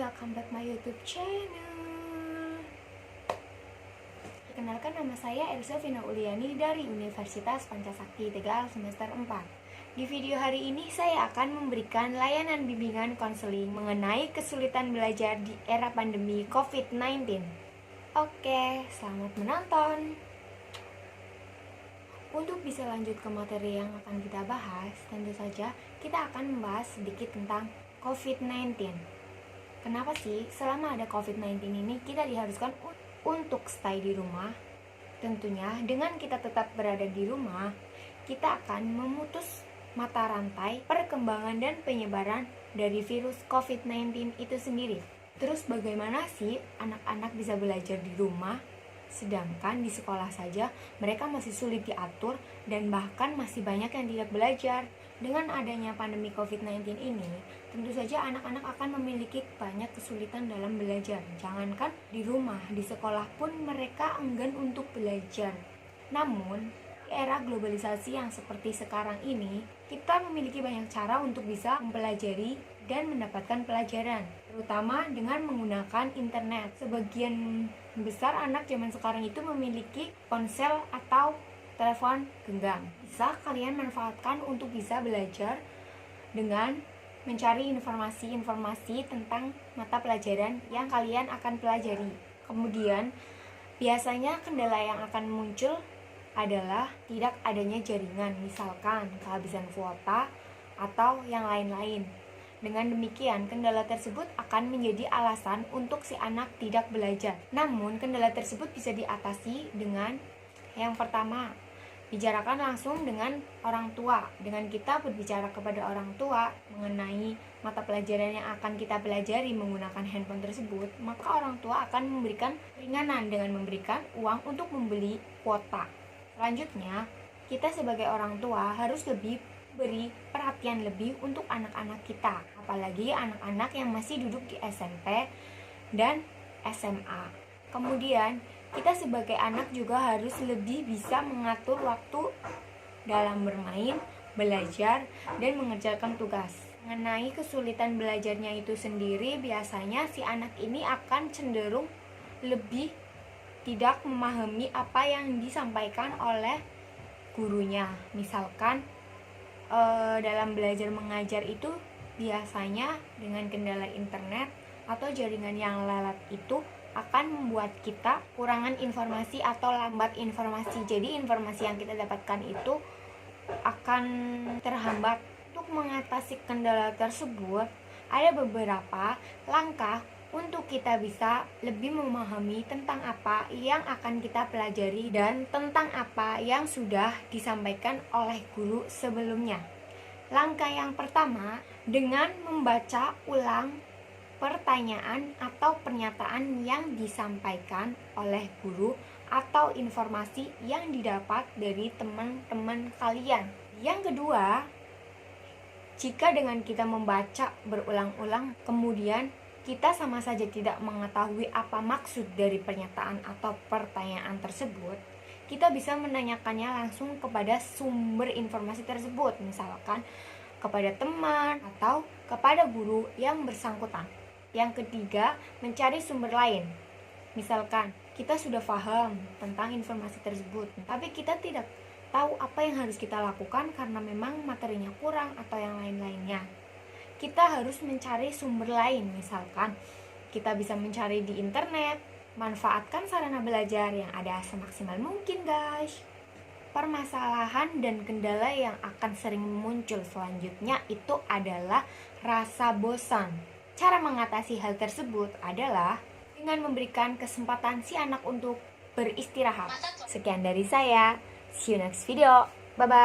welcome back my YouTube channel. Perkenalkan, nama saya Elsa Vina Uliani dari Universitas Pancasakti Tegal semester 4. Di video hari ini saya akan memberikan layanan bimbingan konseling mengenai kesulitan belajar di era pandemi COVID-19. Oke, selamat menonton. Untuk bisa lanjut ke materi yang akan kita bahas, tentu saja kita akan membahas sedikit tentang COVID-19. Kenapa sih selama ada COVID-19 ini kita diharuskan untuk stay di rumah? Tentunya dengan kita tetap berada di rumah, kita akan memutus mata rantai perkembangan dan penyebaran dari virus COVID-19 itu sendiri. Terus bagaimana sih anak-anak bisa belajar di rumah? Sedangkan di sekolah saja mereka masih sulit diatur dan bahkan masih banyak yang tidak belajar. Dengan adanya pandemi COVID-19 ini, tentu saja anak-anak akan memiliki banyak kesulitan dalam belajar. Jangankan di rumah, di sekolah pun mereka enggan untuk belajar. Namun, di era globalisasi yang seperti sekarang ini, kita memiliki banyak cara untuk bisa mempelajari dan mendapatkan pelajaran, terutama dengan menggunakan internet. Sebagian besar anak zaman sekarang itu memiliki ponsel atau telepon genggam. Bisa kalian manfaatkan untuk bisa belajar dengan mencari informasi-informasi tentang mata pelajaran yang kalian akan pelajari. Kemudian, biasanya kendala yang akan muncul adalah tidak adanya jaringan, misalkan kehabisan kuota atau yang lain-lain. Dengan demikian, kendala tersebut akan menjadi alasan untuk si anak tidak belajar. Namun, kendala tersebut bisa diatasi dengan yang pertama, bicarakan langsung dengan orang tua. Dengan kita berbicara kepada orang tua mengenai mata pelajaran yang akan kita pelajari menggunakan handphone tersebut, maka orang tua akan memberikan ringanan dengan memberikan uang untuk membeli kuota. Selanjutnya, kita sebagai orang tua harus lebih beri perhatian lebih untuk anak-anak kita, apalagi anak-anak yang masih duduk di SMP dan SMA. Kemudian, kita sebagai anak juga harus lebih bisa mengatur waktu dalam bermain, belajar, dan mengerjakan tugas. Mengenai kesulitan belajarnya itu sendiri, biasanya si anak ini akan cenderung lebih tidak memahami apa yang disampaikan oleh gurunya. Misalkan dalam belajar mengajar itu biasanya dengan kendala internet atau jaringan yang lalat itu akan membuat kita kurangan informasi atau lambat informasi. Jadi informasi yang kita dapatkan itu akan terhambat. Untuk mengatasi kendala tersebut, ada beberapa langkah untuk kita bisa lebih memahami tentang apa yang akan kita pelajari dan tentang apa yang sudah disampaikan oleh guru sebelumnya. Langkah yang pertama, dengan membaca ulang pertanyaan atau pernyataan yang disampaikan oleh guru atau informasi yang didapat dari teman-teman kalian. Yang kedua, jika dengan kita membaca berulang-ulang, kemudian kita sama saja tidak mengetahui apa maksud dari pernyataan atau pertanyaan tersebut, kita bisa menanyakannya langsung kepada sumber informasi tersebut, misalkan kepada teman atau kepada guru yang bersangkutan. Yang ketiga, mencari sumber lain. Misalkan kita sudah paham tentang informasi tersebut, tapi kita tidak tahu apa yang harus kita lakukan karena memang materinya kurang atau yang lain-lainnya. Kita harus mencari sumber lain, misalkan kita bisa mencari di internet. Manfaatkan sarana belajar yang ada semaksimal mungkin, guys. Permasalahan dan kendala yang akan sering muncul selanjutnya itu adalah rasa bosan. Cara mengatasi hal tersebut adalah dengan memberikan kesempatan si anak untuk beristirahat. Sekian dari saya. See you next video. Bye-bye.